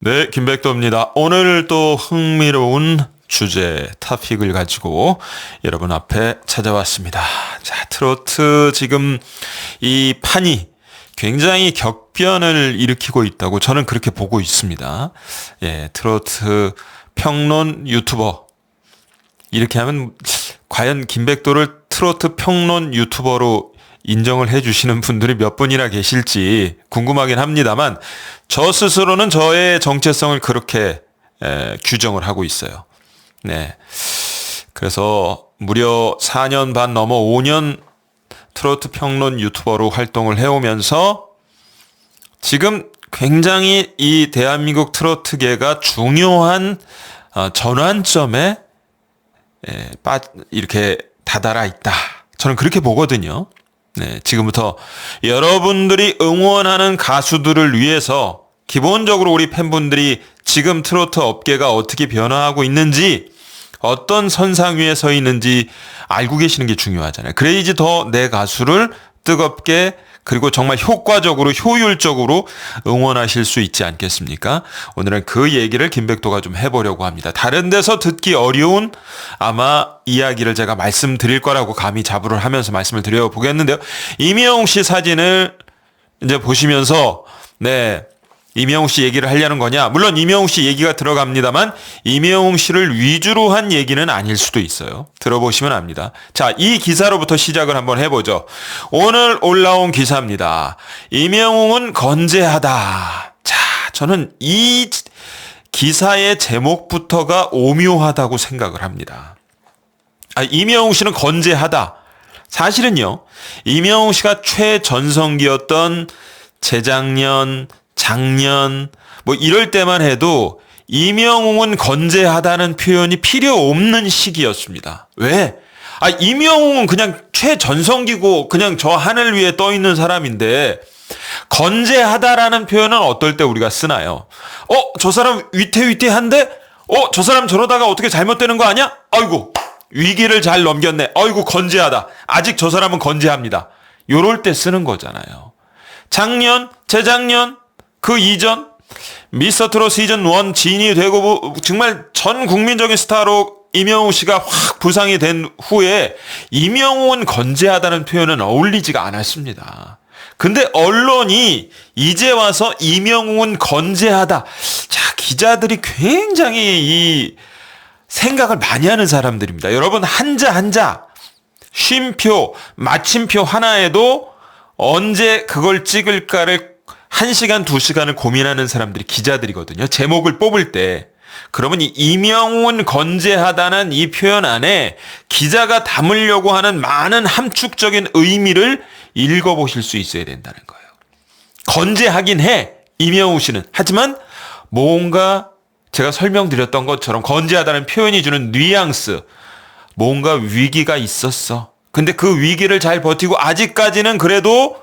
네, 김백도입니다. 오늘 또 흥미로운 주제, 토픽을 가지고 여러분 앞에 찾아왔습니다. 자, 트로트 지금 이 판이 굉장히 격변을 일으키고 있다고 저는 그렇게 보고 있습니다. 예, 트로트 평론 유튜버. 이렇게 하면 과연 김백도를 트로트 평론 유튜버로 인정을 해주시는 분들이 몇 분이나 계실지 궁금하긴 합니다만 저 스스로는 저의 정체성을 그렇게 규정을 하고 있어요. 네. 그래서 무려 4년 반 넘어 5년 트로트 평론 유튜버로 활동을 해오면서 지금 굉장히 이 대한민국 트로트계가 중요한 전환점에 이렇게 다다라 있다. 저는 그렇게 보거든요. 네, 지금부터 여러분들이 응원하는 가수들을 위해서 기본적으로 우리 팬분들이 지금 트로트 업계가 어떻게 변화하고 있는지 어떤 선상 위에 서 있는지 알고 계시는 게 중요하잖아요. 그래야지 더 내 가수를 뜨겁게 그리고 정말 효과적으로 효율적으로 응원하실 수 있지 않겠습니까? 오늘은 그 얘기를 김백도가 좀 해보려고 합니다. 다른 데서 듣기 어려운 아마 이야기를 제가 말씀드릴 거라고 감히 자부를 하면서 말씀을 드려보겠는데요. 이명웅 씨 사진을 이제 보시면서 이명웅 씨 얘기를 하려는 거냐? 물론 이명웅 씨 얘기가 들어갑니다만 이명웅 씨를 위주로 한 얘기는 아닐 수도 있어요. 들어보시면 압니다. 자, 이 기사로부터 시작을 한번 해보죠. 오늘 올라온 기사입니다. 이명웅은 건재하다. 자, 저는 이 기사의 제목부터가 오묘하다고 생각을 합니다. 이명웅 씨는 건재하다. 사실은요, 이명웅 씨가 최전성기였던 재작년, 작년 뭐 이럴 때만 해도 이명웅은 건재하다는 표현이 필요 없는 시기였습니다. 왜? 이명웅은 그냥 최전성기고 그냥 저 하늘 위에 떠 있는 사람인데 건재하다라는 표현은 어떨 때 우리가 쓰나요? 저 사람 위태위태한데? 저 사람 저러다가 어떻게 잘못되는 거 아니야? 아이고, 위기를 잘 넘겼네. 아이고, 건재하다. 아직 저 사람은 건재합니다. 요럴 때 쓰는 거잖아요. 작년, 재작년, 그 이전 미스터트롯 시즌 1 진이 되고 정말 전 국민적인 스타로 이명웅 씨가 확 부상이 된 후에 이명웅은 건재하다는 표현은 어울리지가 않았습니다. 근데 언론이 이제 와서 이명웅은 건재하다. 자, 기자들이 굉장히 이 생각을 많이 하는 사람들입니다. 여러분, 한자 쉼표, 마침표 하나에도 언제 그걸 찍을까를 1시간, 2시간을 고민하는 사람들이 기자들이거든요. 제목을 뽑을 때. 그러면 이 이명웅은 건재하다는 이 표현 안에 기자가 담으려고 하는 많은 함축적인 의미를 읽어보실 수 있어야 된다는 거예요. 건재하긴 해, 이명웅 씨는. 하지만 뭔가 제가 설명드렸던 것처럼 건재하다는 표현이 주는 뉘앙스, 뭔가 위기가 있었어. 근데 그 위기를 잘 버티고 아직까지는 그래도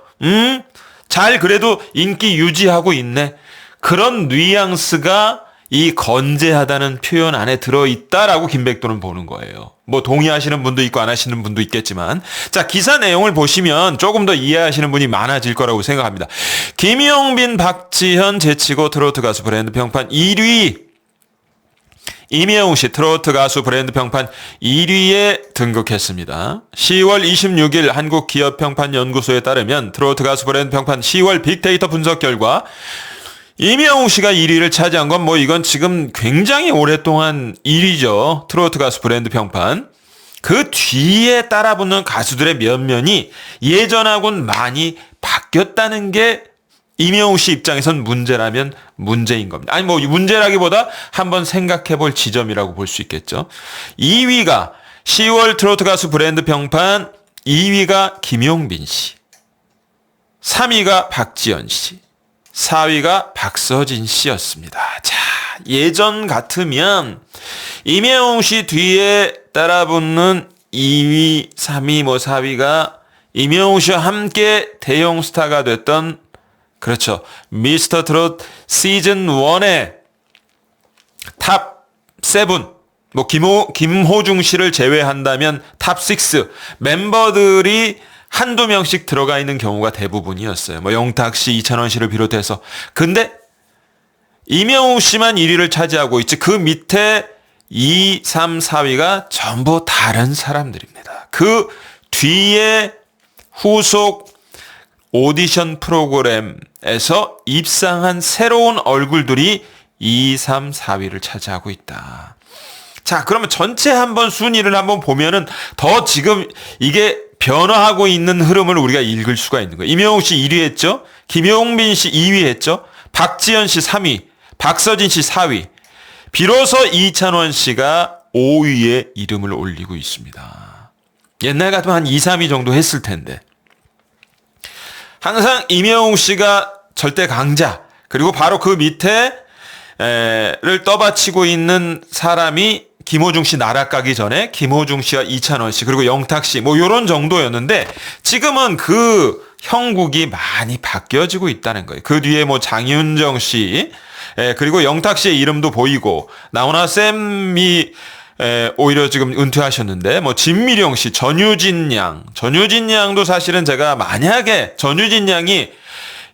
그래도 인기 유지하고 있네. 그런 뉘앙스가 이 건재하다는 표현 안에 들어있다라고 김백도는 보는 거예요. 뭐 동의하시는 분도 있고 안 하시는 분도 있겠지만, 자, 기사 내용을 보시면 조금 더 이해하시는 분이 많아질 거라고 생각합니다. 김용빈, 박지현 제치고 트로트 가수 브랜드 평판 1위. 이명웅 씨 트로트 가수 브랜드 평판 1위에 등극했습니다. 10월 26일 한국기업평판연구소에 따르면 트로트 가수 브랜드 평판 10월 빅데이터 분석 결과 이명웅 씨가 1위를 차지한 건 이건 지금 굉장히 오랫동안 1위죠. 트로트 가수 브랜드 평판. 그 뒤에 따라붙는 가수들의 면면이 예전하고는 많이 바뀌었다는 게 이명웅 씨 입장에선 문제라면 문제인 겁니다. 문제라기보다 한번 생각해 볼 지점이라고 볼 수 있겠죠. 2위가 10월 트로트 가수 브랜드 평판 2위가 김용빈 씨. 3위가 박지현 씨. 4위가 박서진 씨였습니다. 자, 예전 같으면 이명웅 씨 뒤에 따라붙는 2위, 3위, 4위가 이명웅 씨와 함께 대형 스타가 됐던, 그렇죠, 미스터 트롯 시즌 1의 탑 7, 김호중 씨를 제외한다면 탑 6 멤버들이 한두 명씩 들어가 있는 경우가 대부분이었어요. 영탁 씨, 이찬원 씨를 비롯해서. 근데 임영웅 씨만 1위를 차지하고 있지 그 밑에 2, 3, 4위가 전부 다른 사람들입니다. 그 뒤에 후속 오디션 프로그램에서 입상한 새로운 얼굴들이 2, 3, 4위를 차지하고 있다. 자, 그러면 전체 한번 순위를 한번 보면은 더 지금 이게 변화하고 있는 흐름을 우리가 읽을 수가 있는 거예요. 임영웅 씨 1위 했죠? 김용빈 씨 2위 했죠? 박지현 씨 3위, 박서진 씨 4위. 비로소 이찬원 씨가 5위에 이름을 올리고 있습니다. 옛날 같으면 한 2, 3위 정도 했을 텐데. 항상 임영웅 씨가 절대 강자, 그리고 바로 그 밑에 를 떠받치고 있는 사람이 김호중 씨 날아가기 전에 김호중 씨와 이찬원 씨 그리고 영탁 씨 뭐 요런 정도였는데 지금은 그 형국이 많이 바뀌어지고 있다는 거예요. 그 뒤에 뭐 장윤정 씨 그리고 영탁 씨의 이름도 보이고 나훈아 쌤이 오히려 지금 은퇴하셨는데 뭐 진미령 씨, 전유진 양도 사실은 제가 만약에 전유진 양이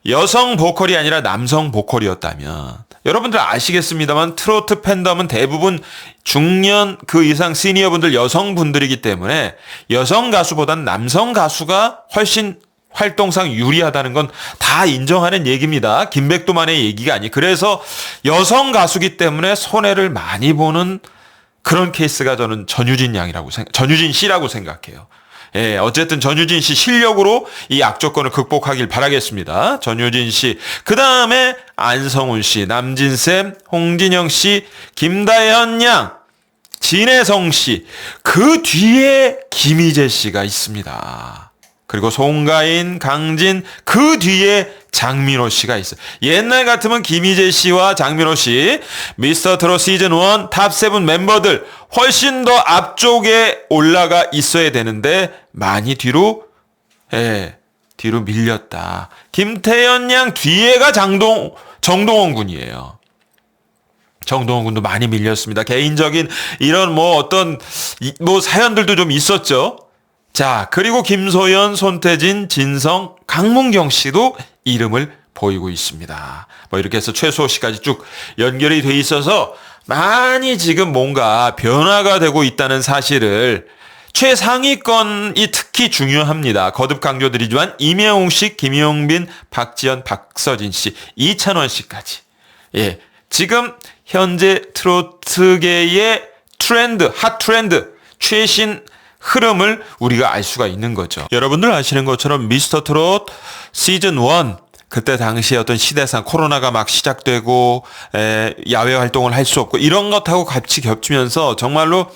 여성 보컬이 아니라 남성 보컬이었다면 여러분들 아시겠습니다만 트로트 팬덤은 대부분 중년 그 이상 시니어분들 여성분들이기 때문에 여성 가수보단 남성 가수가 훨씬 활동상 유리하다는 건 다 인정하는 얘기입니다. 김백도만의 얘기가 아니. 그래서 여성 가수기 때문에 손해를 많이 보는 그런 케이스가 저는 전유진 씨라고 생각해요. 예, 어쨌든 전유진 씨 실력으로 이 악조건을 극복하길 바라겠습니다. 전유진 씨. 그 다음에 안성훈 씨, 남진쌤, 홍진영 씨, 김다현 양, 진혜성 씨. 그 뒤에 김희재 씨가 있습니다. 그리고 송가인, 강진, 그 뒤에 장민호 씨가 있어요. 옛날 같으면 김희재 씨와 장민호 씨, 미스터 트롯 시즌 1 탑7 멤버들 훨씬 더 앞쪽에 올라가 있어야 되는데 많이 뒤로 밀렸다. 김태현 양 뒤에가 정동원 군이에요. 정동원 군도 많이 밀렸습니다. 개인적인 이런 어떤 사연들도 좀 있었죠. 자, 그리고 김소연, 손태진, 진성, 강문경 씨도 이름을 보이고 있습니다. 이렇게 해서 최수호 씨까지 쭉 연결이 돼 있어서 많이 지금 뭔가 변화가 되고 있다는 사실을 최상위권이 특히 중요합니다. 거듭 강조드리지만 임영웅 씨, 김용빈, 박지현, 박서진 씨, 이찬원 씨까지. 예. 지금 현재 트로트계의 핫 트렌드, 최신 흐름을 우리가 알 수가 있는 거죠. 여러분들 아시는 것처럼 미스터 트롯 시즌 1 그때 당시에 어떤 시대상 코로나가 막 시작되고 야외 활동을 할 수 없고 이런 것하고 같이 겹치면서 정말로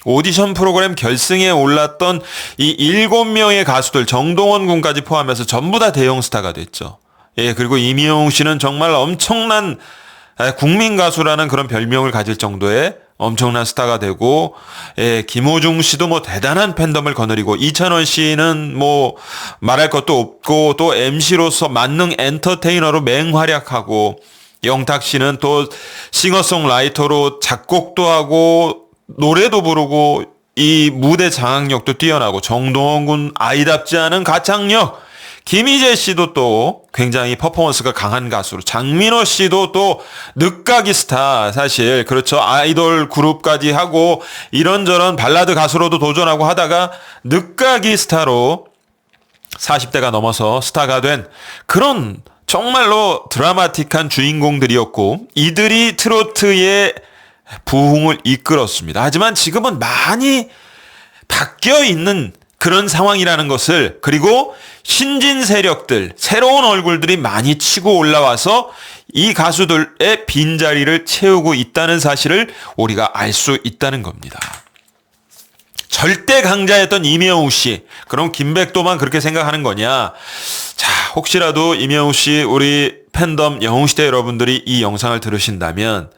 오디션 프로그램 결승에 올랐던 이 7명의 가수들 정동원 군까지 포함해서 전부 다 대형 스타가 됐죠. 예, 그리고 임영웅 씨는 정말 엄청난 국민 가수라는 그런 별명을 가질 정도의 엄청난 스타가 되고, 김호중 씨도 대단한 팬덤을 거느리고, 이찬원 씨는 말할 것도 없고, 또 MC로서 만능 엔터테이너로 맹활약하고, 영탁 씨는 또 싱어송라이터로 작곡도 하고, 노래도 부르고, 이 무대 장악력도 뛰어나고, 정동원 군 아이답지 않은 가창력, 김희재 씨도 또 굉장히 퍼포먼스가 강한 가수로, 장민호 씨도 또 늦가기 스타, 사실 그렇죠. 아이돌 그룹까지 하고 이런저런 발라드 가수로도 도전하고 하다가 늦가기 스타로 40대가 넘어서 스타가 된 그런 정말로 드라마틱한 주인공들이었고 이들이 트로트의 부흥을 이끌었습니다. 하지만 지금은 많이 바뀌어 있는 그런 상황이라는 것을, 그리고 신진 세력들, 새로운 얼굴들이 많이 치고 올라와서 이 가수들의 빈자리를 채우고 있다는 사실을 우리가 알 수 있다는 겁니다. 절대 강자였던 임영웅 씨, 그럼 김백도만 그렇게 생각하는 거냐? 자, 혹시라도 임영웅 씨, 우리 팬덤 영웅시대 여러분들이 이 영상을 들으신다면,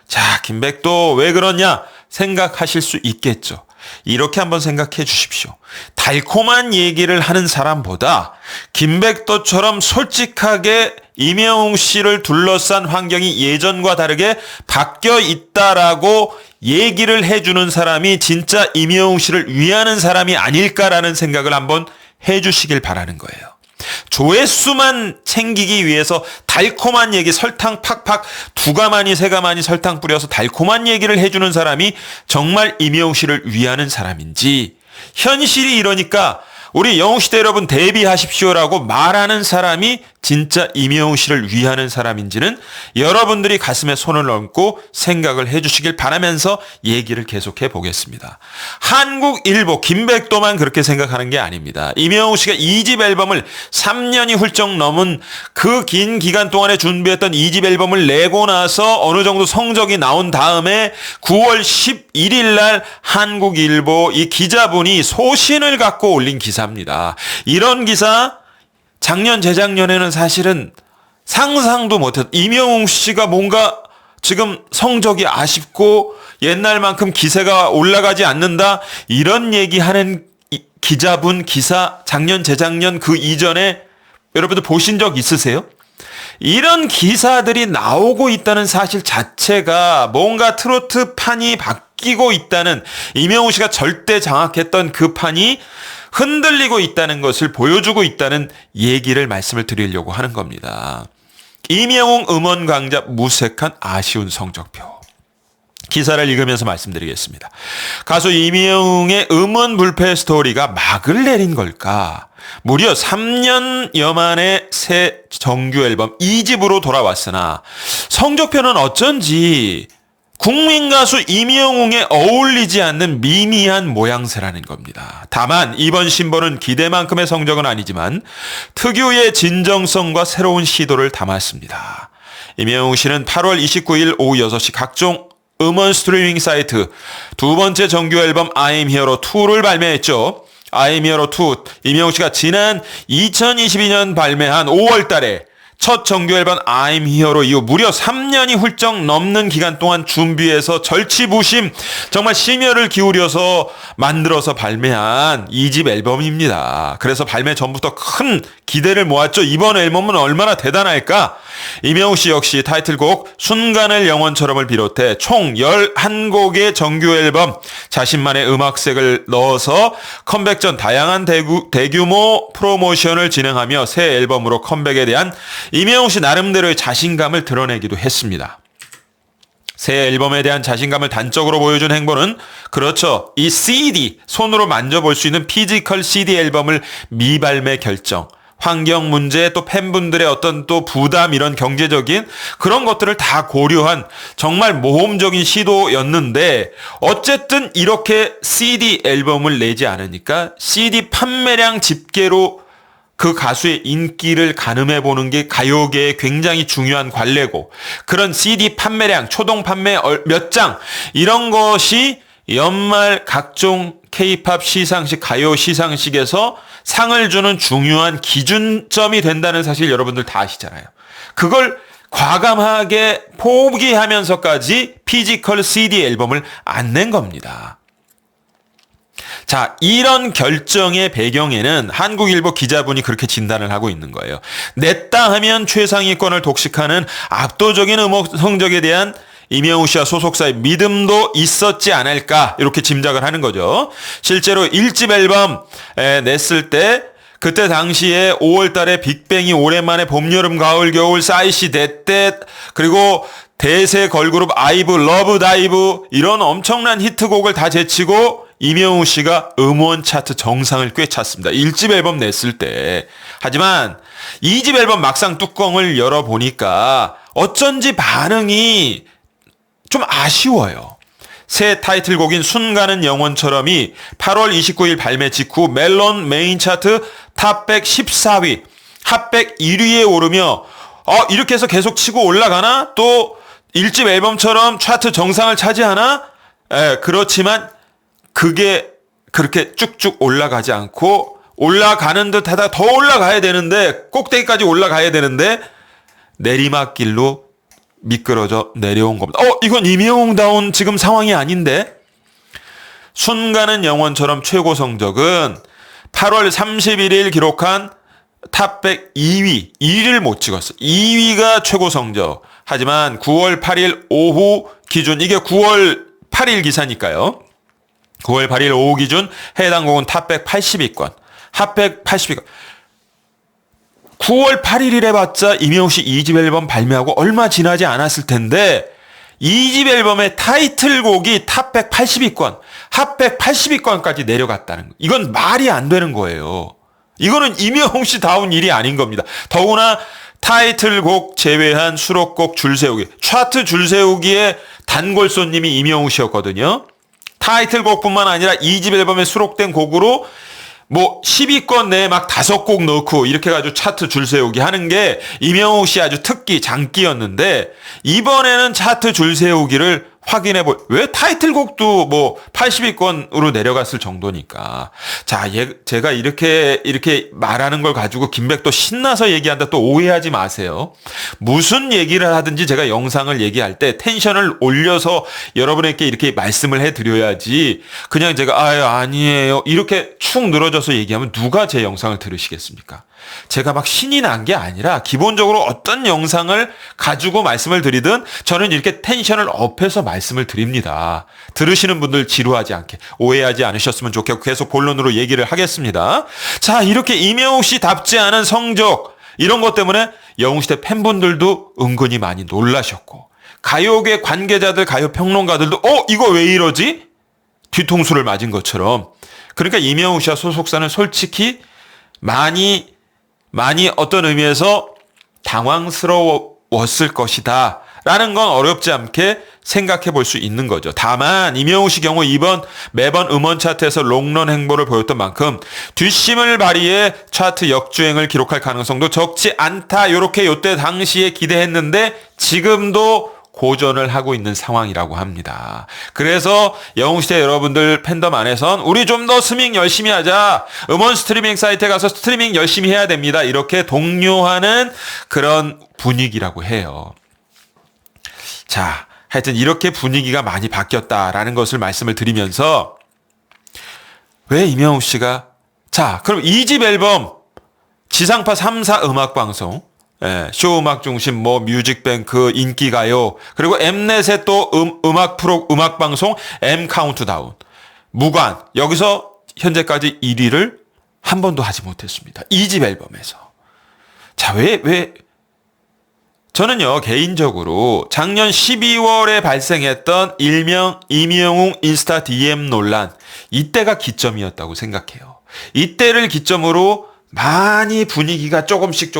자, 김백도 왜 그러냐 생각하실 수 있겠죠. 이렇게 한번 생각해 주십시오. 달콤한 얘기를 하는 사람보다 김백도처럼 솔직하게 임영웅 씨를 둘러싼 환경이 예전과 다르게 바뀌어 있다라고 얘기를 해주는 사람이 진짜 임영웅 씨를 위하는 사람이 아닐까라는 생각을 한번 해주시길 바라는 거예요. 조회수만 챙기기 위해서 달콤한 얘기, 설탕 팍팍 2가마니 3가마니 설탕 뿌려서 달콤한 얘기를 해주는 사람이 정말 임영웅 씨를 위하는 사람인지, 현실이 이러니까 우리 영웅시대 여러분 대비하십시오라고 말하는 사람이 진짜 임영웅 씨를 위하는 사람인지는 여러분들이 가슴에 손을 얹고 생각을 해주시길 바라면서 얘기를 계속해 보겠습니다. 한국일보 김백도만 그렇게 생각하는 게 아닙니다. 임영웅 씨가 2집 앨범을 3년이 훌쩍 넘은 그 긴 기간 동안에 준비했던 2집 앨범을 내고 나서 어느 정도 성적이 나온 다음에 9월 11일 날 한국일보 이 기자분이 소신을 갖고 올린 기사입니다. 이런 기사 작년, 재작년에는 사실은 상상도 못했. 임영웅 씨가 뭔가 지금 성적이 아쉽고 옛날만큼 기세가 올라가지 않는다. 이런 얘기하는 기자분 기사 작년, 재작년 그 이전에 여러분들 보신 적 있으세요? 이런 기사들이 나오고 있다는 사실 자체가 뭔가 트로트 판이 바뀌고 있다는, 임영웅 씨가 절대 장악했던 그 판이 흔들리고 있다는 것을 보여주고 있다는 얘기를 말씀을 드리려고 하는 겁니다. 임영웅 음원 강자 무색한 아쉬운 성적표. 기사를 읽으면서 말씀드리겠습니다. 가수 임영웅의 음원 불패 스토리가 막을 내린 걸까? 무려 3년여 만에 새 정규 앨범 2집으로 돌아왔으나 성적표는 어쩐지 국민 가수 임영웅에 어울리지 않는 미미한 모양새라는 겁니다. 다만 이번 신보는 기대만큼의 성적은 아니지만 특유의 진정성과 새로운 시도를 담았습니다. 임영웅 씨는 8월 29일 오후 6시 각종 음원 스트리밍 사이트 2번째 정규 앨범 I'm Hero 2를 발매했죠. I'm Hero 2, 임영웅 씨가 지난 2022년 발매한 5월 달에 첫 정규 앨범 I'm Here로 이후 무려 3년이 훌쩍 넘는 기간 동안 준비해서 절치부심, 정말 심혈을 기울여서 만들어서 발매한 2집 앨범입니다. 그래서 발매 전부터 큰 기대를 모았죠. 이번 앨범은 얼마나 대단할까? 임영웅 씨 역시 타이틀곡 순간을 영원처럼을 비롯해 총 11곡의 정규 앨범, 자신만의 음악색을 넣어서 컴백 전 다양한 대규모 프로모션을 진행하며 새 앨범으로 컴백에 대한 임영웅 씨 나름대로의 자신감을 드러내기도 했습니다. 새 앨범에 대한 자신감을 단적으로 보여준 행보는, 그렇죠, 이 CD, 손으로 만져볼 수 있는 피지컬 CD 앨범을 미발매 결정. 환경 문제, 또 팬분들의 어떤 또 부담, 이런 경제적인 그런 것들을 다 고려한 정말 모험적인 시도였는데, 어쨌든 이렇게 CD 앨범을 내지 않으니까 CD 판매량 집계로 그 가수의 인기를 가늠해 보는 게 가요계의 굉장히 중요한 관례고, 그런 CD 판매량, 초동 판매 몇 장, 이런 것이 연말 각종 K-팝 시상식, 가요 시상식에서 상을 주는 중요한 기준점이 된다는 사실 여러분들 다 아시잖아요. 그걸 과감하게 포기하면서까지 피지컬 CD 앨범을 안 낸 겁니다. 자, 이런 결정의 배경에는 한국일보 기자분이 그렇게 진단을 하고 있는 거예요. 냈다 하면 최상위권을 독식하는 압도적인 음악 성적에 대한 임영웅 씨와 소속사의 믿음도 있었지 않을까, 이렇게 짐작을 하는 거죠. 실제로 1집 앨범 냈을 때 그때 당시에 5월 달에 빅뱅이 오랜만에 봄, 여름, 가을, 겨울, 싸이씨, 대떼, 그리고 대세 걸그룹 아이브, 러브 다이브, 이런 엄청난 히트곡을 다 제치고 임영웅 씨가 음원 차트 정상을 꿰찼습니다. 1집 앨범 냈을 때. 하지만 2집 앨범 막상 뚜껑을 열어보니까 어쩐지 반응이 좀 아쉬워요. 새 타이틀곡인 순간은 영원처럼이 8월 29일 발매 직후 멜론 메인 차트 탑100 14위, 핫백 1위에 오르며 이렇게 해서 계속 치고 올라가나? 또 1집 앨범처럼 차트 정상을 차지하나? 그렇지만 그게 그렇게 쭉쭉 올라가지 않고, 올라가는 듯 하다가 더 올라가야 되는데, 꼭대기까지 올라가야 되는데 내리막길로 미끄러져 내려온 겁니다. 이건 임영웅다운 지금 상황이 아닌데? 순간은 영원처럼 최고 성적은 8월 31일 기록한 탑100 2위, 1위를 못 찍었어. 2위가 최고 성적. 하지만 9월 8일 오후 기준, 이게 9월 8일 기사니까요. 9월 8일 오후 기준 해당 곡은 탑100 80위권, 핫백 80위권. 9월 8일이래 봤자 이명웅 씨 2집 앨범 발매하고 얼마 지나지 않았을 텐데 2집 앨범의 타이틀곡이 탑 180위권, 핫 180위권까지 내려갔다는 거. 이건 말이 안 되는 거예요. 이거는 이명웅 씨 다운 일이 아닌 겁니다. 더구나 타이틀곡 제외한 수록곡 줄세우기, 차트 줄세우기의 단골손님이 이명웅 씨였거든요. 타이틀곡뿐만 아니라 2집 앨범에 수록된 곡으로 뭐 10위권 내에 막 5곡 넣고 이렇게 해가지고 차트 줄세우기 하는 게 이명웅 씨 아주 특기, 장기였는데 이번에는 차트 줄세우기를 왜 타이틀곡도 뭐 80위권으로 내려갔을 정도니까. 자, 제가 이렇게 말하는 걸 가지고 김백도 신나서 얘기한다 또 오해하지 마세요. 무슨 얘기를 하든지 제가 영상을 얘기할 때 텐션을 올려서 여러분에게 이렇게 말씀을 해드려야지 그냥 제가 아니에요 이렇게 축 늘어져서 얘기하면 누가 제 영상을 들으시겠습니까? 제가 막 신이 난 게 아니라 기본적으로 어떤 영상을 가지고 말씀을 드리든 저는 이렇게 텐션을 업해서 말씀을 드립니다. 들으시는 분들 지루하지 않게 오해하지 않으셨으면 좋겠고 계속 본론으로 얘기를 하겠습니다. 자, 이렇게 이명웅 씨답지 않은 성적 이런 것 때문에 영웅시대 팬분들도 은근히 많이 놀라셨고 가요계 관계자들, 가요 평론가들도 이거 왜 이러지? 뒤통수를 맞은 것처럼. 그러니까 이명웅 씨와 소속사는 솔직히 많이 어떤 의미에서 당황스러웠을 것이다 라는 건 어렵지 않게 생각해 볼 수 있는 거죠. 다만 이명웅 씨 경우 매번 음원 차트에서 롱런 행보를 보였던 만큼 뒷심을 발휘해 차트 역주행을 기록할 가능성도 적지 않다. 요렇게 요때 당시에 기대했는데 지금도 고전을 하고 있는 상황이라고 합니다. 그래서 영웅시대 여러분들 팬덤 안에선 우리 좀 더 스밍 열심히 하자. 음원 스트리밍 사이트에 가서 스트리밍 열심히 해야 됩니다. 이렇게 독려하는 그런 분위기라고 해요. 자, 하여튼 이렇게 분위기가 많이 바뀌었다라는 것을 말씀을 드리면서 왜 이명웅 씨가 그럼 2집 앨범 지상파 3사 음악방송 쇼음악 중심, 뮤직뱅크, 인기가요, 그리고 엠넷의 또 음악 방송 M 카운트다운, 무관, 여기서 현재까지 1위를 한 번도 하지 못했습니다. 2집 앨범에서. 자, 저는요, 개인적으로 작년 12월에 발생했던 일명 이명웅 인스타 DM 논란, 이때가 기점이었다고 생각해요. 이때를 기점으로 많이 분위기가 조금씩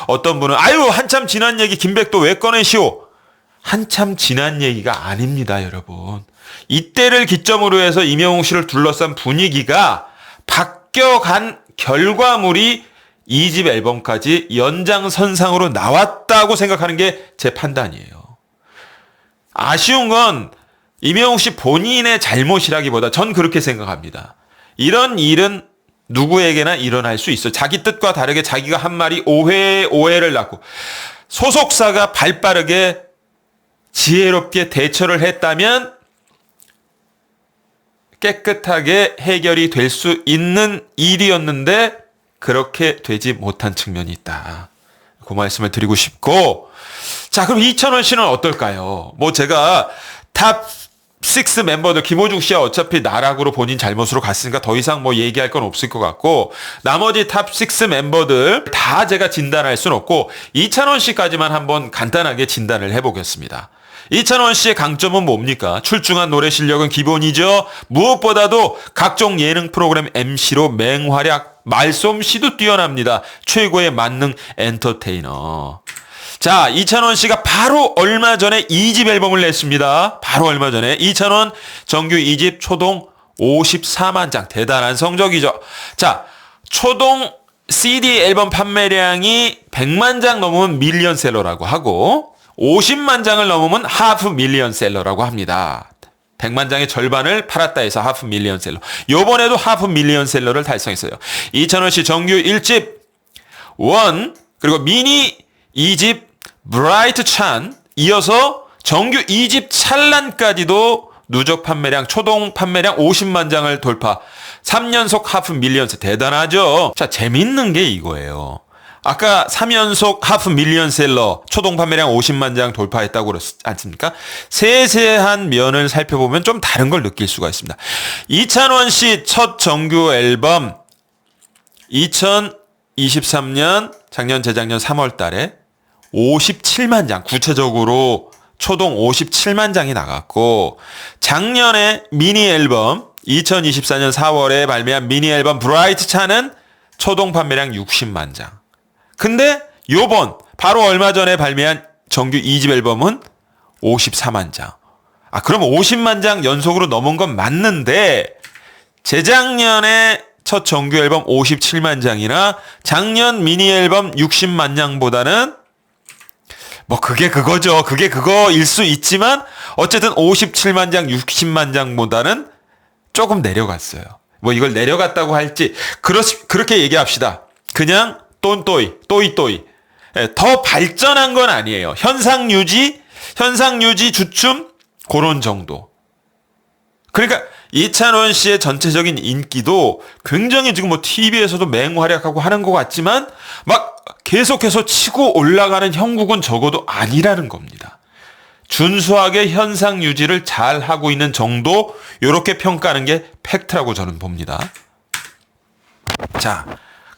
어떤 분은 한참 지난 얘기 김백도 왜 꺼내시오? 한참 지난 얘기가 아닙니다, 여러분. 이때를 기점으로 해서 이명웅 씨를 둘러싼 분위기가 바뀌어간 결과물이 2집 앨범까지 연장선상으로 나왔다고 생각하는 게 제 판단이에요. 아쉬운 건 이명웅 씨 본인의 잘못이라기보다 전 그렇게 생각합니다. 이런 일은 누구에게나 일어날 수 있어. 자기 뜻과 다르게 자기가 한 말이 오해를 낳고 소속사가 발빠르게 지혜롭게 대처를 했다면 깨끗하게 해결이 될 수 있는 일이었는데 그렇게 되지 못한 측면이 있다. 그 말씀을 드리고 싶고, 자, 그럼 이찬원 씨는 어떨까요? 제가 탑 6 멤버들, 김호중 씨야 어차피 나락으로 본인 잘못으로 갔으니까 더 이상 얘기할 건 없을 것 같고, 나머지 탑 6 멤버들 다 제가 진단할 순 없고, 이찬원 씨까지만 한번 간단하게 진단을 해보겠습니다. 이찬원 씨의 강점은 뭡니까? 출중한 노래 실력은 기본이죠. 무엇보다도 각종 예능 프로그램 MC로 맹활약, 말솜씨도 뛰어납니다. 최고의 만능 엔터테이너. 자, 이찬원 씨가 바로 얼마 전에 2집 앨범을 냈습니다. 바로 얼마 전에. 이찬원 정규 2집 초동 54만 장. 대단한 성적이죠. 자, 초동 CD 앨범 판매량이 100만 장 넘으면 밀리언셀러라고 하고 50만 장을 넘으면 하프 밀리언셀러라고 합니다. 100만 장의 절반을 팔았다 해서 하프 밀리언셀러. 요번에도 하프 밀리언셀러를 달성했어요. 이찬원 씨 정규 1집 원, 그리고 미니 2집 브라이트 찬, 이어서 정규 2집 찰란까지도 누적 판매량, 초동 판매량 50만 장을 돌파. 3연속 하프 밀리언셀러. 대단하죠? 자, 재밌는 게 이거예요. 아까 3연속 하프 밀리언셀러, 초동 판매량 50만 장 돌파했다고 그랬지 않습니까? 세세한 면을 살펴보면 좀 다른 걸 느낄 수가 있습니다. 이찬원 씨 첫 정규 앨범 2023년 작년 재작년 3월 달에 57만 장, 구체적으로 초동 57만 장이 나갔고, 작년에 미니 앨범 2024년 4월에 발매한 미니 앨범 브라이트 차는 초동 판매량 60만 장. 근데 요번 바로 얼마 전에 발매한 정규 2집 앨범은 54만 장. 그럼 50만 장 연속으로 넘은 건 맞는데, 재작년에 첫 정규 앨범 57만 장이나 작년 미니 앨범 60만 장보다는 그게 그거죠. 그게 그거일 수 있지만 어쨌든 57만 장, 60만 장보다는 조금 내려갔어요. 이걸 내려갔다고 할지 그렇게 얘기합시다. 그냥 또이. 더 발전한 건 아니에요. 현상 유지 주춤 그런 정도. 그러니까 이찬원 씨의 전체적인 인기도 굉장히 지금 TV에서도 맹활약하고 하는 것 같지만 계속해서 치고 올라가는 형국은 적어도 아니라는 겁니다. 준수하게 현상 유지를 잘 하고 있는 정도, 이렇게 평가하는 게 팩트라고 저는 봅니다. 자,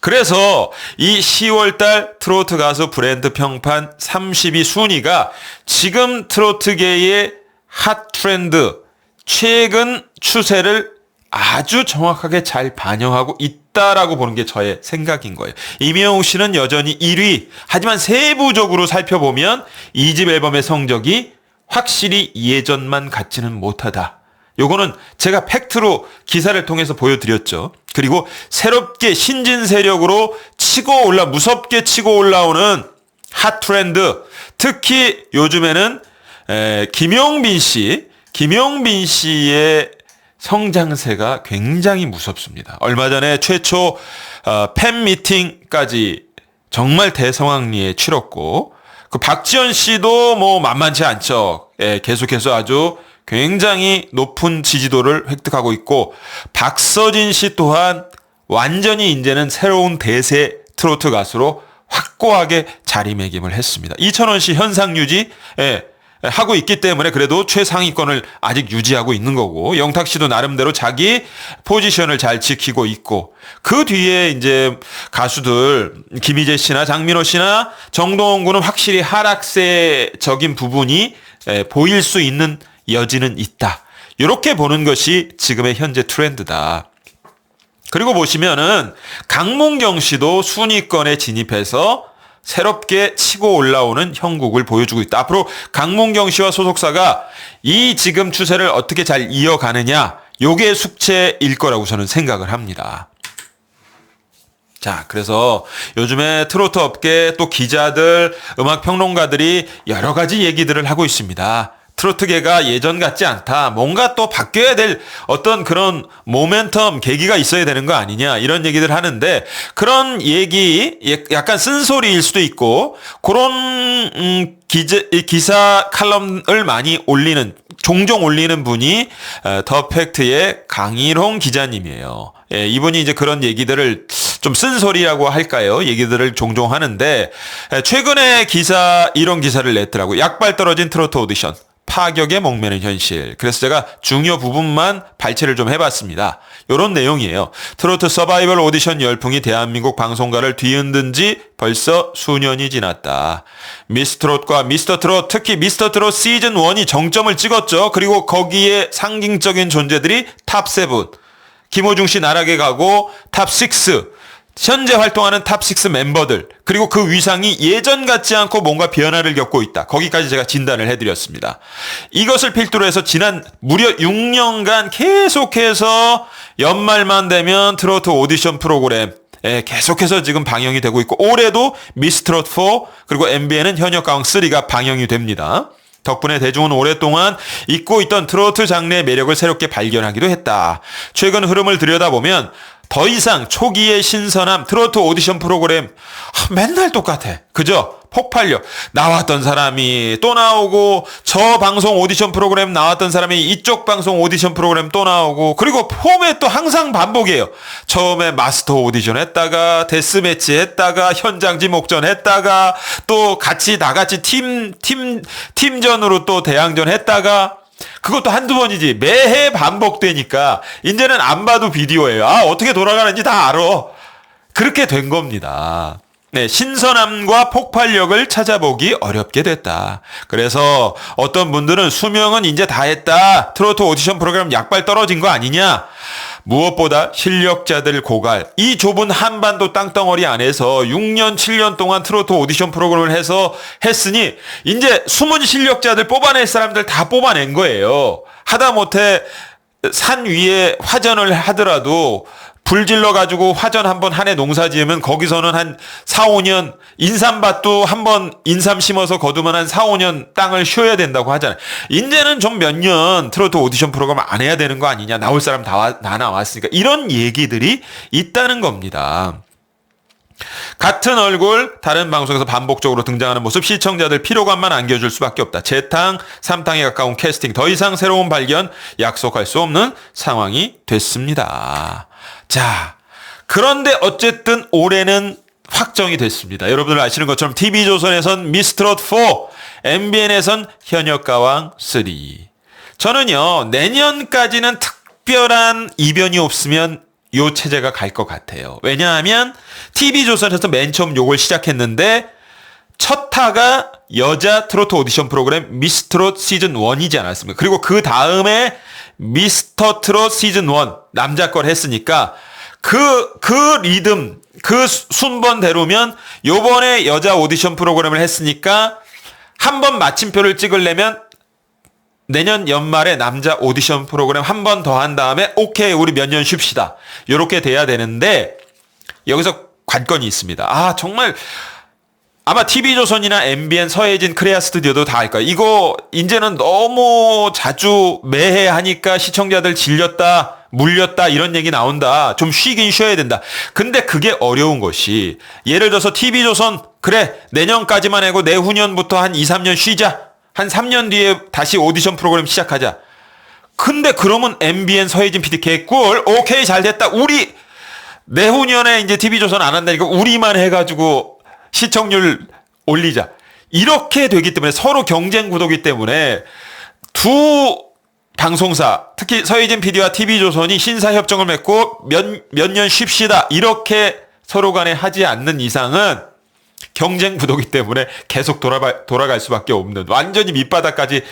그래서 이 10월달 트로트 가수 브랜드 평판 30위 순위가 지금 트로트계의 핫 트렌드, 최근 추세를 아주 정확하게 잘 반영하고 있다라고 보는 게 저의 생각인 거예요. 임영웅 씨는 여전히 1위. 하지만 세부적으로 살펴보면 2집 앨범의 성적이 확실히 예전만 같지는 못하다. 요거는 제가 팩트로 기사를 통해서 보여드렸죠. 그리고 새롭게 신진 세력으로 무섭게 치고 올라오는 핫 트렌드. 특히 요즘에는 김용빈 씨의 성장세가 굉장히 무섭습니다. 얼마 전에 최초 팬 미팅까지 정말 대성황리에 치렀고, 그 박지현 씨도 만만치 않죠. 계속해서 아주 굉장히 높은 지지도를 획득하고 있고, 박서진 씨 또한 완전히 이제는 새로운 대세 트로트 가수로 확고하게 자리매김을 했습니다. 이찬원 씨 현상 유지 하고 있기 때문에 그래도 최상위권을 아직 유지하고 있는 거고, 영탁 씨도 나름대로 자기 포지션을 잘 지키고 있고, 그 뒤에 이제 가수들 김희재 씨나 장민호 씨나 정동원 군은 확실히 하락세적인 부분이 보일 수 있는 여지는 있다. 이렇게 보는 것이 지금의 현재 트렌드다. 그리고 보시면은 강문경 씨도 순위권에 진입해서 새롭게 치고 올라오는 형국을 보여주고 있다. 앞으로 강문경 씨와 소속사가 이 지금 추세를 어떻게 잘 이어가느냐, 요게 숙제일 거라고 저는 생각을 합니다. 자, 그래서 요즘에 트로트 업계 또 기자들, 음악 평론가들이 여러 가지 얘기들을 하고 있습니다. 트로트계가 예전 같지 않다. 뭔가 또 바뀌어야 될 어떤 그런 모멘텀, 계기가 있어야 되는 거 아니냐, 이런 얘기들 하는데, 그런 얘기 약간 쓴소리일 수도 있고, 그런 기사 칼럼을 많이 종종 올리는 분이 더 팩트의 강일홍 기자님이에요. 이분이 이제 그런 얘기들을 좀 쓴소리라고 할까요? 얘기들을 종종 하는데, 최근에 이런 기사를 냈더라고요. 약발 떨어진 트로트 오디션. 파격에 목매는 현실. 그래서 제가 중요 부분만 발췌를 좀 해봤습니다. 이런 내용이에요. 트로트 서바이벌 오디션 열풍이 대한민국 방송가를 뒤흔든 지 벌써 수년이 지났다. 미스트롯과 미스터트롯, 특히 미스터트롯 시즌 1이 정점을 찍었죠. 그리고 거기에 상징적인 존재들이 탑7, 김호중 씨 나락에 가고 탑6, 현재 활동하는 탑6 멤버들, 그리고 그 위상이 예전 같지 않고 뭔가 변화를 겪고 있다. 거기까지 제가 진단을 해드렸습니다. 이것을 필두로 해서 지난 무려 6년간 계속해서 연말만 되면 트로트 오디션 프로그램 계속해서 지금 방영이 되고 있고, 올해도 미스트롯 4 그리고 MBN은 현역가왕 3가 방영이 됩니다. 덕분에 대중은 오랫동안 잊고 있던 트로트 장르의 매력을 새롭게 발견하기도 했다. 최근 흐름을 들여다보면 더 이상 초기의 신선함, 트로트 오디션 프로그램 맨날 똑같아. 그죠? 폭발력. 나왔던 사람이 또 나오고, 저 방송 오디션 프로그램 나왔던 사람이 이쪽 방송 오디션 프로그램 또 나오고, 그리고 포맷도 항상 반복이에요. 처음에 마스터 오디션 했다가, 데스매치 했다가, 현장지 목전 했다가, 또 다 같이 팀전으로 또 대항전 했다가, 그것도 한두 번이지. 매해 반복되니까 이제는 안 봐도 비디오예요. 어떻게 돌아가는지 다 알아. 그렇게 된 겁니다. 네, 신선함과 폭발력을 찾아보기 어렵게 됐다. 그래서 어떤 분들은 수명은 이제 다 했다. 트로트 오디션 프로그램 약발 떨어진 거 아니냐. 무엇보다 실력자들 고갈, 이 좁은 한반도 땅덩어리 안에서 6년, 7년 동안 트로트 오디션 프로그램을 해서 했으니 이제 숨은 실력자들 뽑아낼 사람들 다 뽑아낸 거예요. 하다못해 산 위에 화전을 하더라도 불질러 가지고 화전 한번 한 해 농사 지으면 거기서는 한 4, 5년 인삼밭도 한번 인삼 심어서 거두면 한 4, 5년 땅을 쉬어야 된다고 하잖아요. 이제는 좀 몇 년 트로트 오디션 프로그램 안 해야 되는 거 아니냐. 나올 사람 다 나왔으니까. 이런 얘기들이 있다는 겁니다. 같은 얼굴 다른 방송에서 반복적으로 등장하는 모습, 시청자들 피로감만 안겨줄 수밖에 없다. 재탕, 삼탕에 가까운 캐스팅, 더 이상 새로운 발견 약속할 수 없는 상황이 됐습니다. 자, 그런데 어쨌든 올해는 확정이 됐습니다. 여러분들 아시는 것처럼 TV조선에선 미스트롯 4, MBN에선 현역가왕 3. 저는요, 내년까지는 특별한 이변이 없으면 요 체제가 갈 것 같아요. 왜냐하면 TV조선에서 맨 처음 요걸 시작했는데 첫 타가 여자 트로트 오디션 프로그램 미스트롯 시즌 1이지 않았습니까? 그리고 그 다음에 미스터 트롯 시즌 1 남자 걸 했으니까 그 리듬, 그 순번대로면 요번에 여자 오디션 프로그램을 했으니까 한 번 마침표를 찍으려면 내년 연말에 남자 오디션 프로그램 한 번 더 한 다음에 오케이 우리 몇 년 쉽시다. 요렇게 돼야 되는데 여기서 관건이 있습니다. 아 정말 아마 TV조선이나 MBN, 서혜진, 크레아 스튜디오도 다 할 거예요. 이거 이제는 너무 자주 매해 하니까 시청자들 질렸다, 물렸다 이런 얘기 나온다. 좀 쉬긴 쉬어야 된다. 근데 그게 어려운 것이 예를 들어서 TV조선 그래 내년까지만 하고 내후년부터 한 2, 3년 쉬자. 한 3년 뒤에 다시 오디션 프로그램 시작하자. 근데 그러면 MBN 서혜진 PD 개꿀 오케이 잘 됐다. 우리 내후년에 이제 TV조선 안 한다니까 우리만 해가지고 시청률 올리자. 이렇게 되기 때문에 서로 경쟁 구도기 때문에 두 방송사 특히 서혜진 PD와 TV조선이 신사협정을 맺고 몇 년 쉽시다. 이렇게 서로 간에 하지 않는 이상은 경쟁 구도기 때문에 계속 돌아갈 수밖에 없는 완전히 밑바닥까지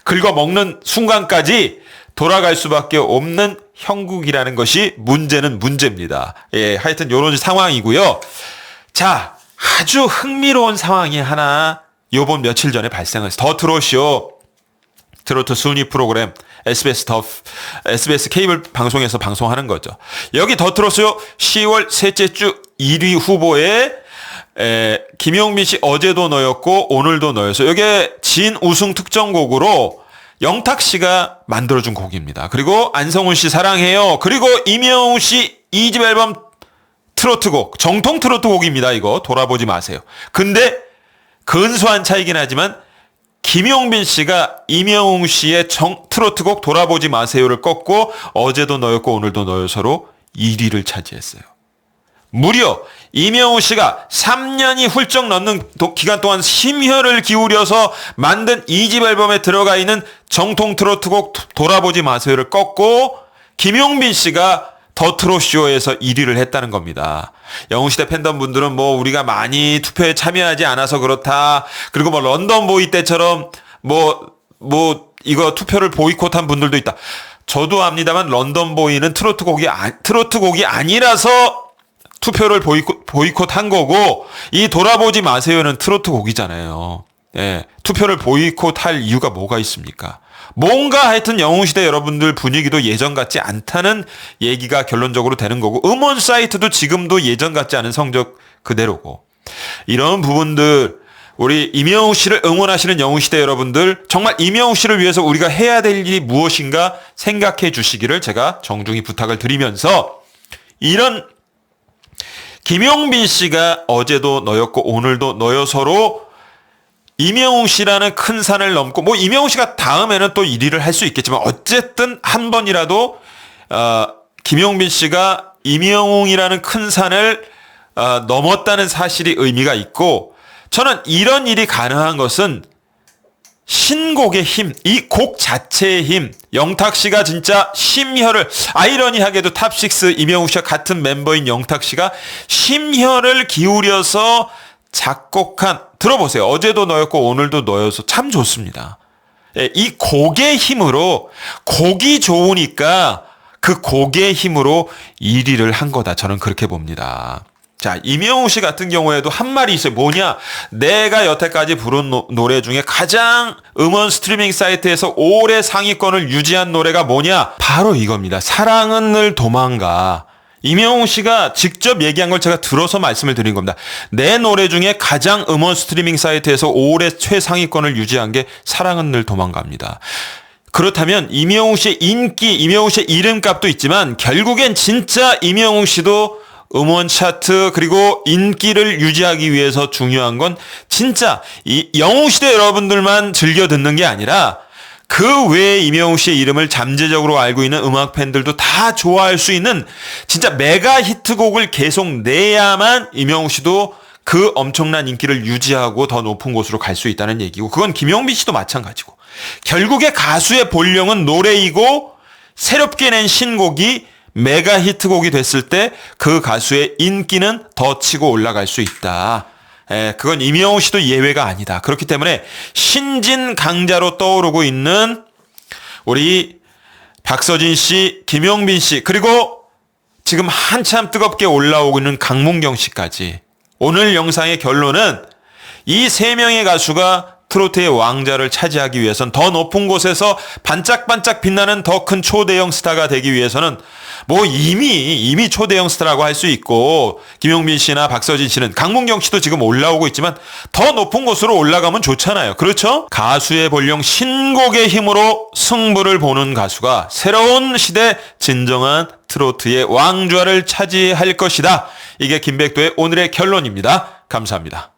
긁어먹는 순간까지 돌아갈 수밖에 없는 형국이라는 것이 문제는 문제입니다. 예, 하여튼 요런 상황이고요. 자, 아주 흥미로운 상황이 하나 요번 며칠 전에 발생했어요. 더 트롯쇼 트로트 순위 프로그램 SBS 케이블 방송에서 방송하는 거죠. 여기 더 트롯쇼 10월 셋째 주 1위 후보에 김용민 씨 어제도 넣었고 오늘도 넣었어요. 이게 진 우승 특정곡으로 영탁 씨가 만들어준 곡입니다. 그리고 안성훈 씨 사랑해요. 그리고 임영웅 씨 2집 앨범 트로트곡, 정통 트로트곡입니다. 이거 돌아보지 마세요. 근데 근소한 차이긴 하지만 김용빈 씨가 임영웅 씨의 트로트곡 돌아보지 마세요를 꺾고 어제도 너였고 오늘도 너여서로 1위를 차지했어요. 무려 임영웅 씨가 3년이 훌쩍 넘는 기간 동안 심혈을 기울여서 만든 2집 앨범에 들어가 있는 정통 트로트곡 돌아보지 마세요를 꺾고 김용빈 씨가 더 트롯쇼에서 1위를 했다는 겁니다. 영웅시대 팬덤분들은 뭐 우리가 많이 투표에 참여하지 않아서 그렇다. 그리고 뭐 런던보이 때처럼 뭐 이거 투표를 보이콧한 분들도 있다. 저도 압니다만 런던보이는 트로트곡이 아니라서 투표를 보이콧한 거고 이 돌아보지 마세요는 트로트곡이잖아요. 예, 투표를 보이콧할 이유가 뭐가 있습니까? 뭔가 하여튼 영웅시대 여러분들 분위기도 예전 같지 않다는 얘기가 결론적으로 되는 거고 음원 사이트도 지금도 예전 같지 않은 성적 그대로고 이런 부분들 우리 임영웅 씨를 응원하시는 영웅시대 여러분들 정말 임영웅 씨를 위해서 우리가 해야 될 일이 무엇인가 생각해 주시기를 제가 정중히 부탁을 드리면서 이런 김용빈 씨가 어제도 너였고 오늘도 너여서로 임영웅 씨라는 큰 산을 넘고 뭐 임영웅 씨가 다음에는 또 1위를 할 수 있겠지만 어쨌든 한 번이라도 김용빈 씨가 임영웅이라는 큰 산을 넘었다는 사실이 의미가 있고 저는 이런 일이 가능한 것은 신곡의 힘, 이 곡 자체의 힘, 영탁 씨가 진짜 심혈을, 아이러니하게도 탑6 이명웅 씨와 같은 멤버인 영탁 씨가 심혈을 기울여서 작곡한, 들어보세요. 어제도 너였고 오늘도 너여서 참 좋습니다. 이 곡의 힘으로, 곡이 좋으니까 그 곡의 힘으로 1위를 한 거다. 저는 그렇게 봅니다. 자, 이명웅 씨 같은 경우에도 한 말이 있어요. 뭐냐? 내가 여태까지 부른 노래 중에 가장 음원 스트리밍 사이트에서 오래 상위권을 유지한 노래가 뭐냐? 바로 이겁니다. 사랑은 늘 도망가. 이명웅 씨가 직접 얘기한 걸 제가 들어서 말씀을 드린 겁니다. 내 노래 중에 가장 음원 스트리밍 사이트에서 오래 최상위권을 유지한 게 사랑은 늘 도망가입니다. 그렇다면 이명웅 씨의 인기, 이명웅 씨의 이름값도 있지만 결국엔 진짜 이명웅 씨도 음원 차트 그리고 인기를 유지하기 위해서 중요한 건 진짜 이 영웅시대 여러분들만 즐겨 듣는 게 아니라 그 외에 이명웅 씨의 이름을 잠재적으로 알고 있는 음악 팬들도 다 좋아할 수 있는 진짜 메가 히트곡을 계속 내야만 이명웅 씨도 그 엄청난 인기를 유지하고 더 높은 곳으로 갈 수 있다는 얘기고, 그건 김용빈 씨도 마찬가지고, 결국에 가수의 본령은 노래이고 새롭게 낸 신곡이 메가 히트곡이 됐을 때 그 가수의 인기는 더 치고 올라갈 수 있다. 그건 이명웅 씨도 예외가 아니다. 그렇기 때문에 신진 강자로 떠오르고 있는 우리 박서진 씨, 김용빈 씨, 그리고 지금 한참 뜨겁게 올라오고 있는 강문경 씨까지, 오늘 영상의 결론은 이 세 명의 가수가 트로트의 왕자를 차지하기 위해선, 더 높은 곳에서 반짝반짝 빛나는 더 큰 초대형 스타가 되기 위해서는 뭐 이미 초대형 스타라고 할 수 있고, 김용빈 씨나 박서진 씨는, 강문경 씨도 지금 올라오고 있지만 더 높은 곳으로 올라가면 좋잖아요. 그렇죠? 가수의 본령 신곡의 힘으로 승부를 보는 가수가 새로운 시대 진정한 트로트의 왕좌를 차지할 것이다. 이게 김백도의 오늘의 결론입니다. 감사합니다.